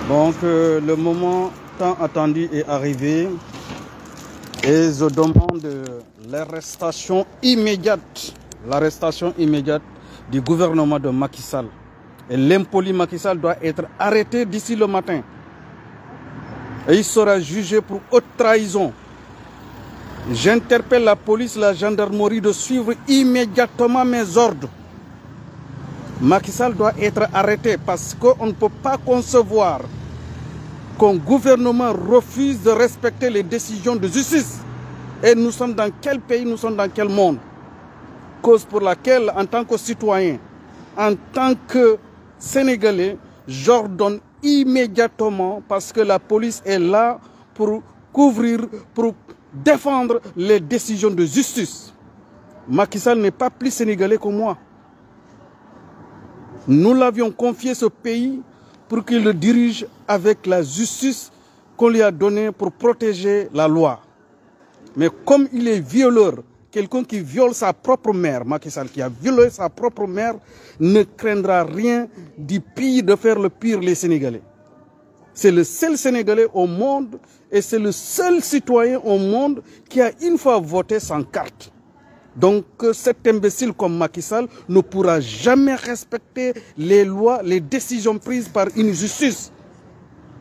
Donc le moment tant attendu est arrivé et je demande l'arrestation immédiate du gouvernement de Macky Sall. Et l'impoli Macky Sall doit être arrêté d'ici le matin. Et il sera jugé pour haute trahison. J'interpelle la police, la gendarmerie de suivre immédiatement mes ordres. Macky Sall doit être arrêté parce qu'on ne peut pas concevoir qu'un gouvernement refuse de respecter les décisions de justice. Et nous sommes dans quel pays, nous sommes dans quel monde? Cause pour laquelle, en tant que citoyen, en tant que Sénégalais, j'ordonne immédiatement, parce que la police est là pour couvrir, pour défendre les décisions de justice. Macky Sall n'est pas plus sénégalais que moi. Nous l'avions confié ce pays pour qu'il le dirige avec la justice qu'on lui a donnée pour protéger la loi. Mais comme il est violeur, quelqu'un qui viole sa propre mère, Macky Sall qui a violé sa propre mère, ne craindra rien du pire de faire le pire les Sénégalais. C'est le seul Sénégalais au monde et c'est le seul citoyen au monde qui a une fois voté sans carte. Donc cet imbécile comme Macky Sall ne pourra jamais respecter les lois, les décisions prises par une justice.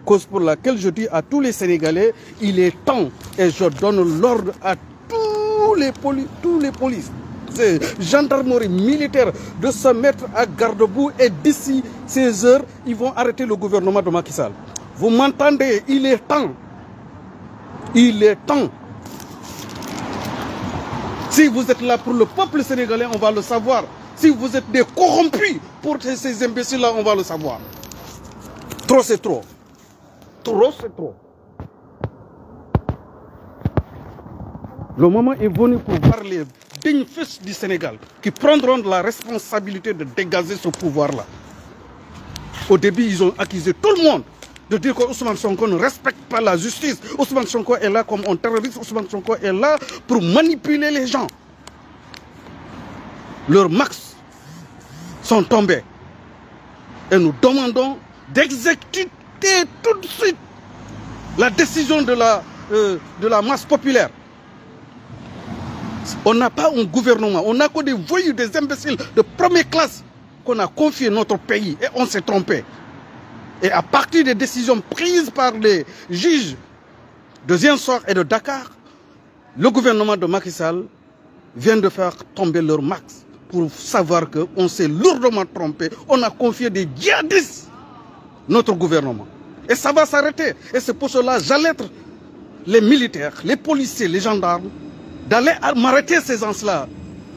Cause pour laquelle je dis à tous les Sénégalais, il est temps et je donne l'ordre à tous les polices, gendarmerie militaire de se mettre à garde-boue et d'ici 16 heures, ils vont arrêter le gouvernement de Macky Sall. Vous m'entendez? Il est temps. Il est temps. Si vous êtes là pour le peuple sénégalais, on va le savoir. Si vous êtes des corrompus pour ces imbéciles-là, on va le savoir. Trop, c'est trop. Trop, c'est trop. Le moment est venu pour voir les dignes fils du Sénégal qui prendront la responsabilité de dégager ce pouvoir-là. Au début, ils ont accusé tout le monde de dire que Ousmane Sonko ne respecte pas la justice. Ousmane Sonko est là comme un terroriste. Ousmane Sonko est là pour manipuler les gens. Leurs max sont tombés. Et nous demandons d'exécuter tout de suite la décision de la masse populaire. On n'a pas un gouvernement, on n'a que des voyous, des imbéciles de première classe qu'on a confié notre pays et on s'est trompé. Et à partir des décisions prises par les juges de Ziguinchor et de Dakar, le gouvernement de Macky Sall vient de faire tomber leur max pour savoir qu'on s'est lourdement trompé. On a confié des djihadistes notre gouvernement. Et ça va s'arrêter. Et c'est pour cela que j'alerte les militaires, les policiers, les gendarmes d'aller m'arrêter ces gens-là.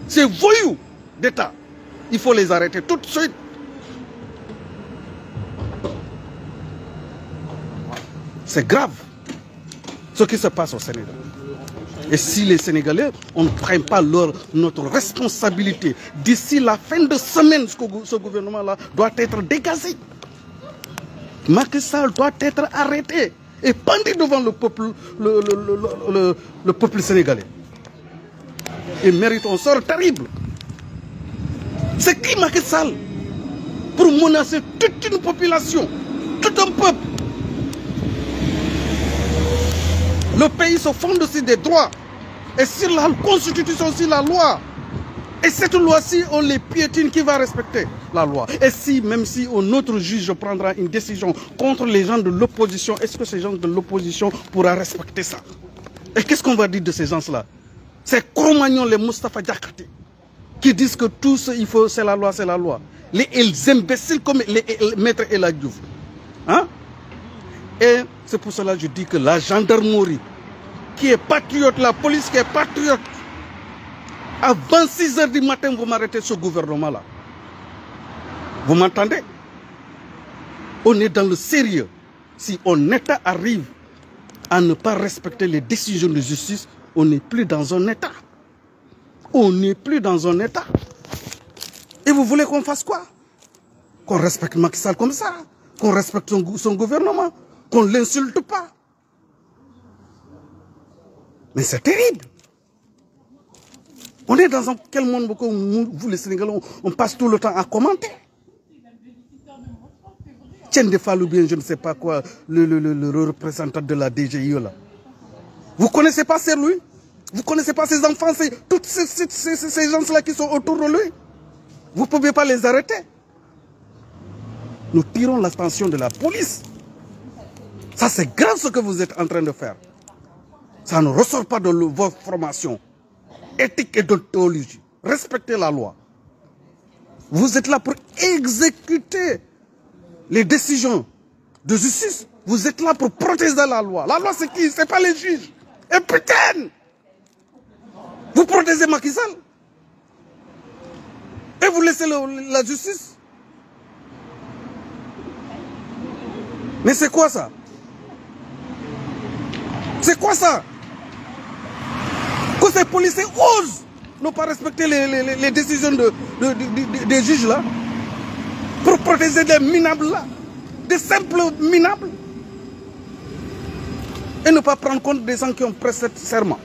Ces voyous d'État. Il faut les arrêter tout de suite. C'est grave ce qui se passe au Sénégal. Et si les Sénégalais, on ne prend pas notre responsabilité, d'ici la fin de semaine, ce gouvernement-là doit être dégagé. Macky Sall doit être arrêté et pendu devant le peuple sénégalais. Il mérite un sort terrible. C'est qui Macky Sall pour menacer toute une population, tout un peuple? Le pays se fonde sur des droits et sur la constitution, sur la loi. Et cette loi-ci, on les piétine, qui va respecter la loi? Et si, même si un autre juge prendra une décision contre les gens de l'opposition, est-ce que ces gens de l'opposition pourront respecter ça? Et qu'est-ce qu'on va dire de ces gens-là? C'est Cro-Magnon, les Moustapha Diakhaté, qui disent que tout ce qu'il faut, c'est la loi, c'est la loi. Les imbéciles comme les maîtres El Hadji Diouf. Hein? Et c'est pour cela que je dis que la gendarmerie, qui est patriote, la police qui est patriote, avant 6 heures du matin, vous m'arrêtez ce gouvernement-là. Vous m'entendez? On est dans le sérieux. Si un État arrive à ne pas respecter les décisions de justice, on n'est plus dans un État. On n'est plus dans un État. Et vous voulez qu'on fasse quoi? Qu'on respecte Macky Sall comme ça? Qu'on respecte son gouvernement? Qu'on ne l'insulte pas? Mais c'est terrible. On est dans quel monde que vous, les Sénégalais, on passe tout le temps à commenter? Tiende Fall ou bien je ne sais pas quoi, le représentant de la DGI là. Vous ne connaissez pas c'est lui? Vous ne connaissez pas ses enfants, tous ces gens-là qui sont autour de lui? Vous ne pouvez pas les arrêter. Nous tirons l'attention de la police. Ça c'est grave ce que vous êtes en train de faire. Ça ne ressort pas de votre formation éthique et de théologie. Respectez la loi. Vous êtes là pour exécuter les décisions de justice. Vous êtes là pour protéger la loi. La loi c'est qui? C'est pas les juges. Et putain! Vous protégez Macky Sall. Et vous laissez la justice. Mais c'est quoi ça? C'est quoi ça? Que ces policiers osent ne pas respecter les décisions des juges là, pour protéger des minables là, des simples minables, et ne pas prendre compte des gens qui ont prêté serment.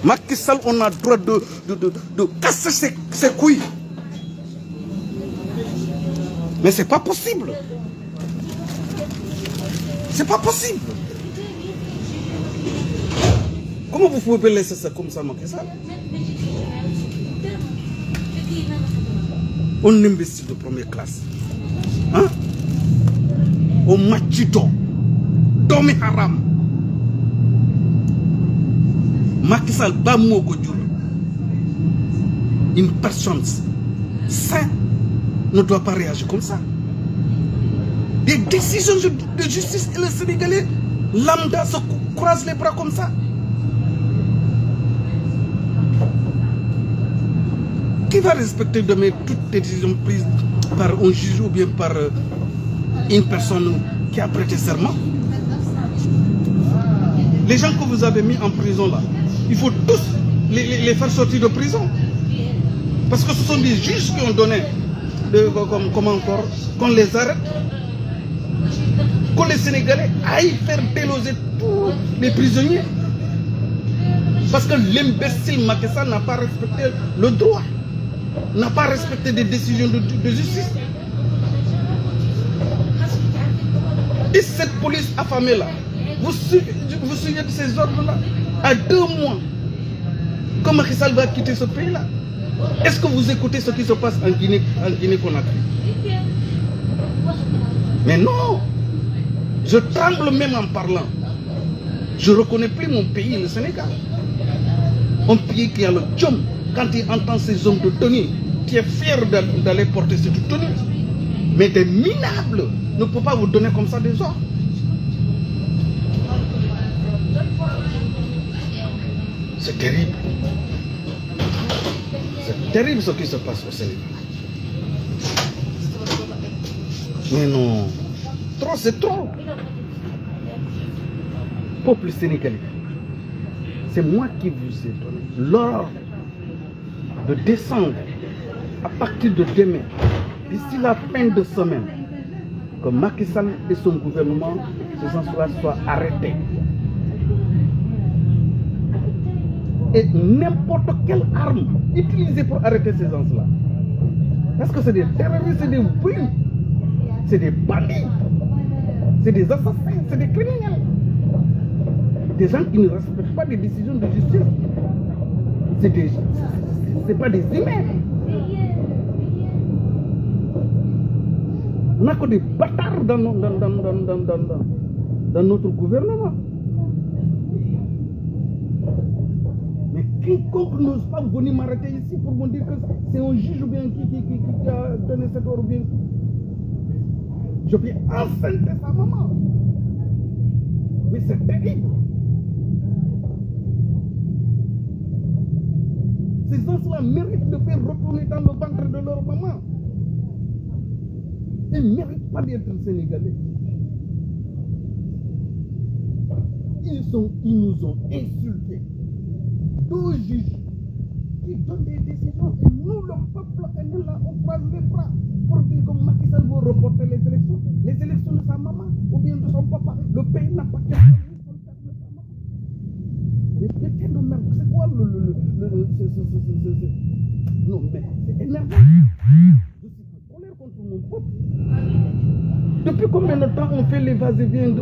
Macky Sall, on a le droit de casser ses couilles. Mais c'est pas possible. C'est pas possible. Comment vous pouvez laisser ça comme ça, Macky Sall? Un imbécile de première classe. Hein? Au machito. Domi haram. Macky Sall, une personne saine ne doit pas réagir comme ça. Des décisions de justice et le Sénégalais lambda se croise les bras comme ça. Qui va respecter demain toutes les décisions prises par un juge ou bien par une personne qui a prêté serment? Les gens que vous avez mis en prison là, il faut tous les faire sortir de prison. Parce que ce sont des juges qui ont donné, comment encore, qu'on les arrête. Que les Sénégalais aillent faire déloger tous les prisonniers. Parce que l'imbécile Macky Sall n'a pas respecté le droit, n'a pas respecté des décisions de justice. Et cette police affamée là, vous suivez de ces ordres-là, à 2 mois, quand Macky Sall va quitter ce pays-là, est-ce que vous écoutez ce qui se passe en Guinée-Conakry? Mais non! Je tremble même en parlant. Je ne reconnais plus mon pays, le Sénégal. Un pays qui a le tchum, quand il entend ces hommes de tenue, qui est fier d'aller porter cette tenue. Mais des minables ne peuvent pas vous donner comme ça des ordres. C'est terrible. C'est terrible ce qui se passe au Sénégal. Mais non. Trop, c'est trop. Peuple sénégalais, c'est moi qui vous ai donné l'ordre de descendre à partir de demain, d'ici la fin de semaine, que Macky Sall et son gouvernement, ces gens-là, soient arrêtés. Et n'importe quelle arme utilisée pour arrêter ces gens-là. Parce que c'est des terroristes, c'est des voyous, c'est des bandits, c'est des assassins, c'est des criminels. Des gens qui ne respectent pas les décisions de justice. C'est pas des humains. On n'a que des bâtards dans notre gouvernement. Mais quiconque n'ose pas venir m'arrêter ici pour me dire que c'est un juge ou bien qui a donné cet ordre ou bien. Je viens enceinte de sa maman. Mais c'est terrible. Ces gens-là méritent de faire retourner dans le ventre de leur maman. Ils ne méritent pas d'être sénégalais. Ils nous ont insultés. 2 juges qui donnent des décisions et nous, le peuple, on est là, on croise les bras pour dire que Macky Sall veut reporter les élections de sa maman ou bien de son papa. Le pays n'a pas qu'à mais putain de merde, c'est quoi non mais c'est énervant. Je suis en colère contre moi. mon peuple. Depuis combien de temps on fait les va-et-vient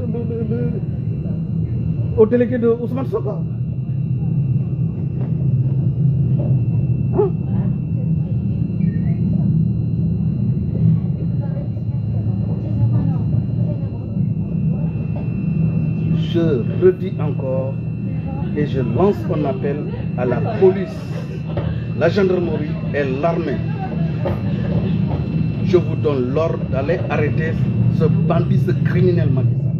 au délégué de Ousmane Sonko? Hein? Je redis encore et je lance un appel à la police, la gendarmerie et l'armée. Je vous donne l'ordre d'aller arrêter ce bandit, ce criminel Macky Sall.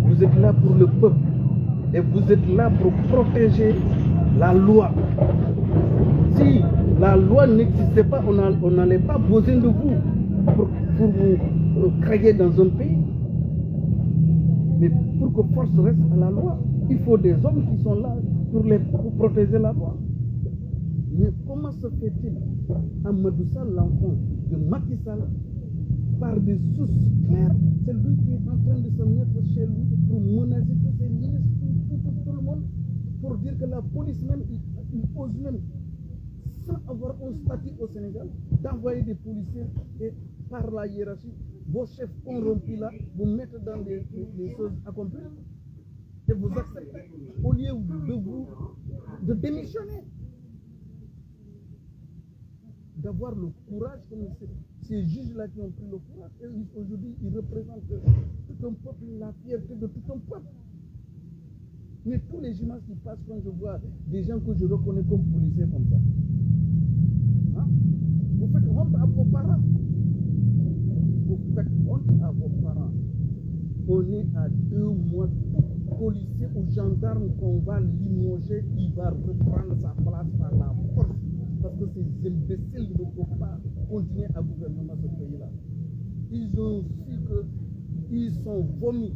Vous êtes là pour le peuple et vous êtes là pour protéger la loi. Si la loi n'existait pas, on n'allait pas besoin de vous pour vous créer dans un pays. Mais pour que force reste à la loi, il faut des hommes qui sont là pour protéger la loi. Mais comment se fait-il, Amadou Sall, l'enfant de Macky Sall, par des sources claires, c'est lui qui est en train de se mettre chez lui pour menacer tous ses ministres, tout le monde, pour dire que la police même, il ose même, sans avoir un statut au Sénégal, d'envoyer des policiers et par la hiérarchie, vos chefs corrompus là, vous mettre dans des choses accomplies et vous acceptez au lieu de démissionner, d'avoir le courage comme ces juges-là qui ont pris le courage. Et aujourd'hui, ils représentent tout un peuple, la fierté de tout un peuple. Mais tous les images qui passent quand je vois des gens que je reconnais comme policiers comme ça, hein? Vous faites honte à vos parents. Vous faites honte à vos parents. On est à 2 mois, tout policier ou gendarme qu'on va limoger, il va reprendre sa place par la force. Parce que ces imbéciles ne peuvent pas continuer à gouverner ce pays-là. Ils ont su qu'ils sont vomis.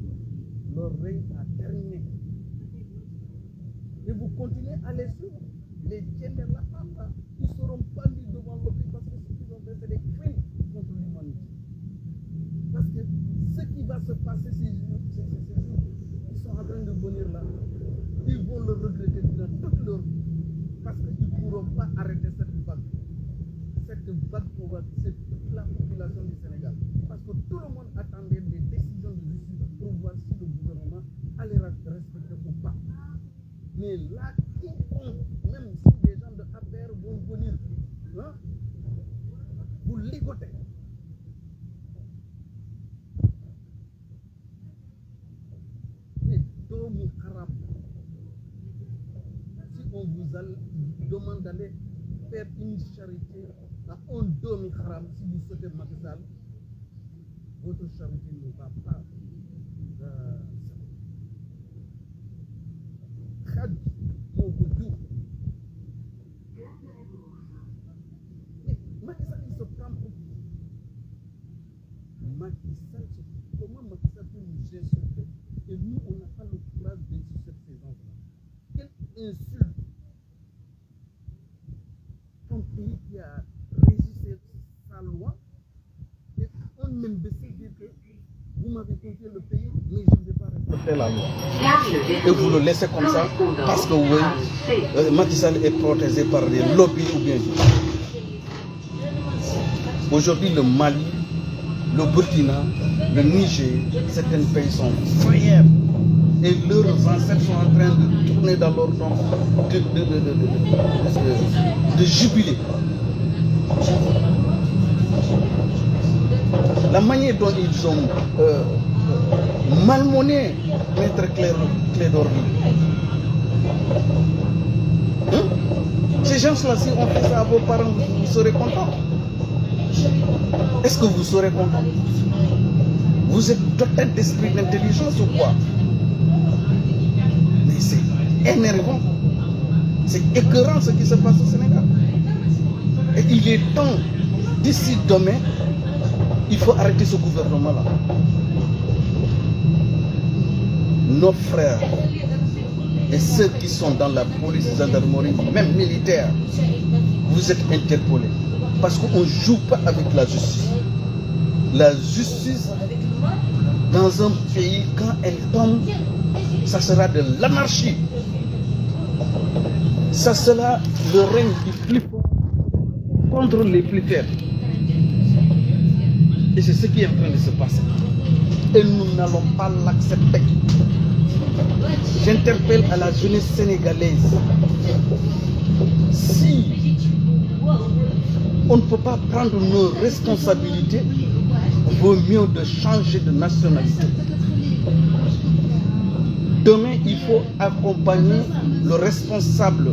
Leur règne a terminé. Et vous continuez à les suivre. Les tiennent là, ils seront bandits devant le pays parce que ce qu'ils ont fait, c'est des crimes contre l'humanité. Parce que ce qui va se passer ces jours, ils sont en train de venir là, ils vont le regretter dans toute leur vie. Parce qu'ils ne pourront pas arrêter cette vague. Cette vague pour c'est toute la population du Sénégal. Parce que tout le monde attendait des décisions de justice pour voir si le gouvernement allait respecter ou pas. Mais là, même si des gens de APR vont venir, hein, vous ligotez. Mais Domi Haram, si on vous demande d'aller faire une charité à un Domi Haram, si vous souhaitez Macky Sall, votre charité ne va pas. Mais Macky Sall, il se prend pour Macky Sall, comment Macky Sall peut nous insulter? Et nous, on n'a pas le courage d'insulter ces gens-là. Quelle insulte! Un pays qui a régissé sa loi, et un imbécile dit que vous m'avez confié le pays, mais je ne vais pas respecter la loi. Et vous le laissez comme ça parce que oui, Macky Sall est protégé par des lobbies ou bien. Aujourd'hui, le Mali, le Burkina, le Niger, certains pays sont fiers. Et leurs ancêtres sont en train de tourner dans leur nom, de jubiler. La manière dont ils ont malmené Maître Clédor Ly. Ces gens-là, si on fait ça à vos parents, vous serez contents. Est-ce que vous serez contents? Vous êtes doté d'esprit d'intelligence ou quoi? Mais c'est énervant. C'est écœurant ce qui se passe au Sénégal. Et il est temps, d'ici demain, il faut arrêter ce gouvernement-là. Nos frères et ceux qui sont dans la police, gendarmerie, même militaire, vous êtes interpellés. Parce qu'on ne joue pas avec la justice. La justice, dans un pays, quand elle tombe, ça sera de l'anarchie. Ça sera le règne du plus fort contre les plus faibles. Et c'est ce qui est en train de se passer. Et nous n'allons pas l'accepter. J'interpelle à la jeunesse sénégalaise. Si on ne peut pas prendre nos responsabilités, vaut mieux de changer de nationalité. Demain, il faut accompagner le responsable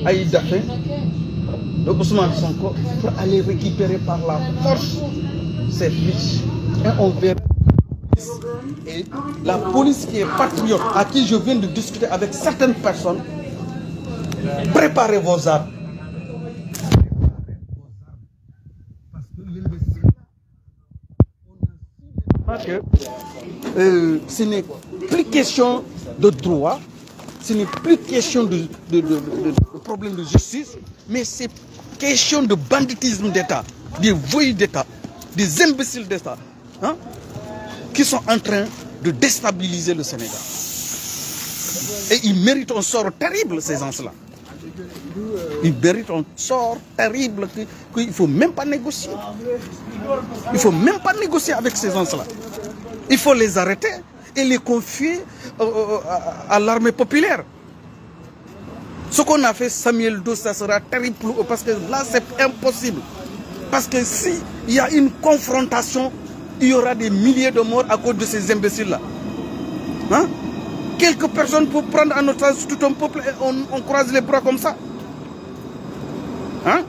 Aïda Daffé, le Ousmane Sonko, pour aller récupérer par la force ces fiches. Et on verra. Et la police qui est patriote, à qui je viens de discuter avec certaines personnes, préparez vos armes. Parce que ce n'est plus question de droit, ce n'est plus question de problème de justice, mais c'est question de banditisme d'État, des voyous d'État, des imbéciles d'État, hein, qui sont en train de déstabiliser le Sénégal. Et ils méritent un sort terrible, ces gens-là. Ils méritent un sort terrible qu'il ne faut même pas négocier. Il ne faut même pas négocier avec ces gens-là. Il faut les arrêter et les confier à l'armée populaire. Ce qu'on a fait Samuel Doe, ça sera terrible parce que là c'est impossible. Parce que s'il y a une confrontation, il y aura des milliers de morts à cause de ces imbéciles-là. Hein? Quelques personnes pour prendre en otage tout un peuple et on croise les bras comme ça. Hein?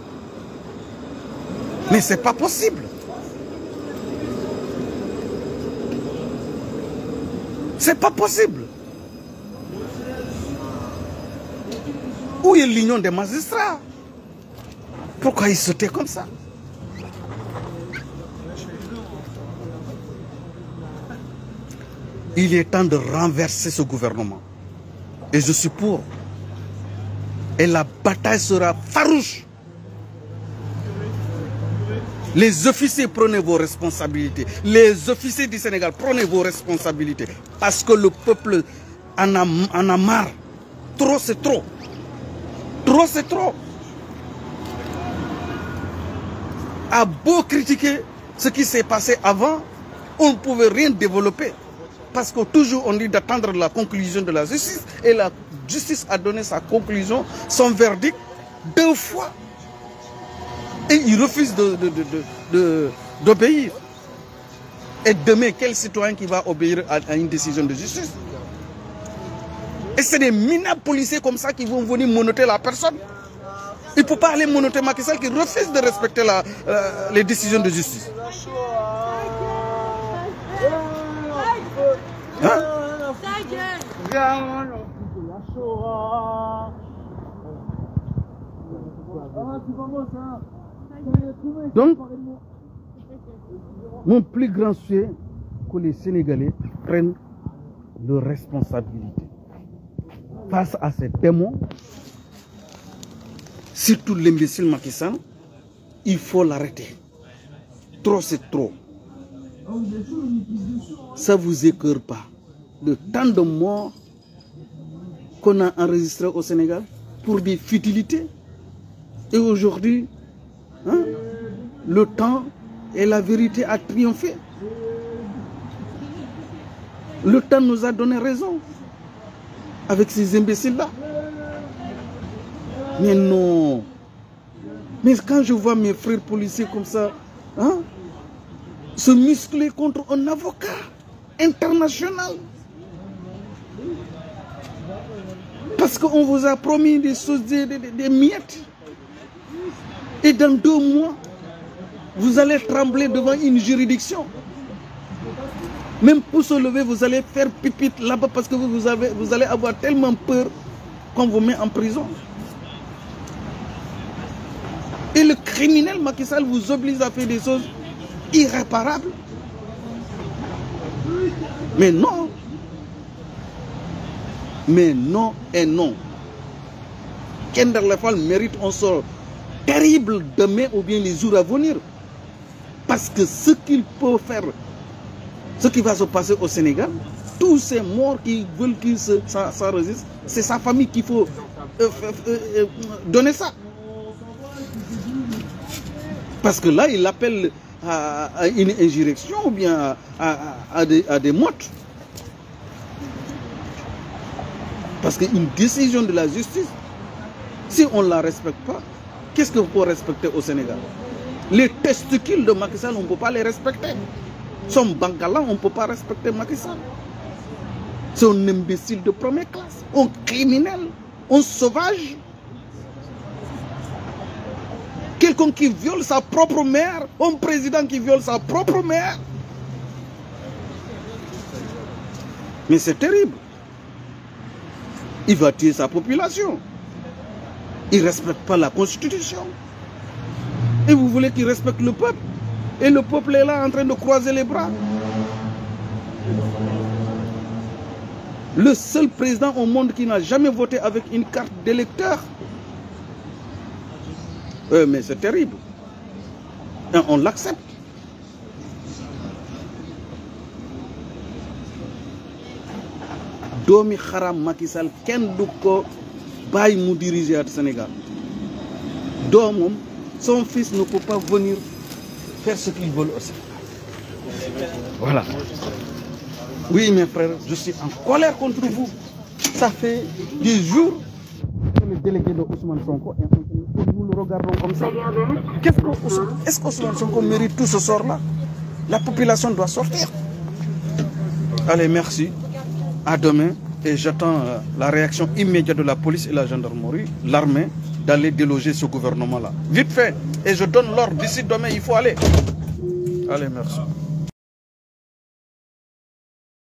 Mais c'est pas possible. C'est pas possible. Où est l'union des magistrats? Pourquoi ils sautaient comme ça? Il est temps de renverser ce gouvernement. Et je suis pour. Et la bataille sera farouche. Les officiers, prenez vos responsabilités. Les officiers du Sénégal, prenez vos responsabilités. Parce que le peuple en a marre. Trop, c'est trop. Trop, c'est trop. A beau critiquer ce qui s'est passé avant, on ne pouvait rien développer. Parce que toujours on dit d'attendre la conclusion de la justice. Et la justice a donné sa conclusion, son verdict, 2 fois. Et il refuse d'obéir. Et demain, quel citoyen qui va obéir à une décision de justice? Et c'est des minables policiers comme ça qui vont venir monoter la personne. Il ne peut pas aller monoter Macky Sall qui refuse de respecter les décisions de justice. Hein? Donc, mon plus grand souhait, que les Sénégalais prennent leurs responsabilités face à ces démons, surtout l'imbécile Macky Sall. Il faut l'arrêter. Trop, c'est trop. Ça vous écœure pas le temps de morts qu'on a enregistré au Sénégal pour des futilités? Et aujourd'hui, hein, le temps et la vérité a triomphé. Le temps nous a donné raison avec ces imbéciles-là. Mais non. Mais quand je vois mes frères policiers comme ça, hein, se muscler contre un avocat international. Parce qu'on vous a promis des choses, des miettes. Et dans 2 mois, vous allez trembler devant une juridiction. Même pour se lever, vous allez faire pipi là-bas parce que vous allez avoir tellement peur qu'on vous met en prison. Et le criminel Macky Sall vous oblige à faire des choses irréparables. Mais non. Mais non et non. Kender Lefal mérite un sort terrible demain ou bien les jours à venir. Parce que ce qu'il peut faire, ce qui va se passer au Sénégal, tous ces morts qui veulent qu'il s'enregistre, c'est sa famille qu'il faut donner ça. Parce que là, il appelle à une insurrection ou bien à des meurtres. Parce qu'une décision de la justice, si on ne la respecte pas, qu'est-ce qu'on peut respecter au Sénégal? Les testicules de Macky Sall, on ne peut pas les respecter. Son bangala, on ne peut pas respecter Macky Sall. C'est un imbécile de première classe, un criminel, un sauvage. Quelqu'un qui viole sa propre mère, un président qui viole sa propre mère. Mais c'est terrible. Il va tuer sa population. Il ne respecte pas la Constitution. Et vous voulez qu'il respecte le peuple? Et le peuple est là en train de croiser les bras. Le seul président au monde qui n'a jamais voté avec une carte d'électeur. Mais c'est terrible. Et on l'accepte. Domi Haram Macky Sall ken du ko baye mu diriger au Sénégal. Domom, son fils ne peut pas venir faire ce qu'il veut au Sénégal. Voilà. Oui, mes frères, je suis en colère contre vous. Ça fait des jours que le délégué de Ousmane Sonko et nous le regardons comme ça. Est-ce qu'Ousmane Sonko mérite tout ce sort-là? La population doit sortir. Allez, merci. À demain. Et j'attends la réaction immédiate de la police et la gendarmerie, l'armée, d'aller déloger ce gouvernement-là. Vite fait. Et je donne l'ordre, d'ici demain, il faut aller. Allez, merci.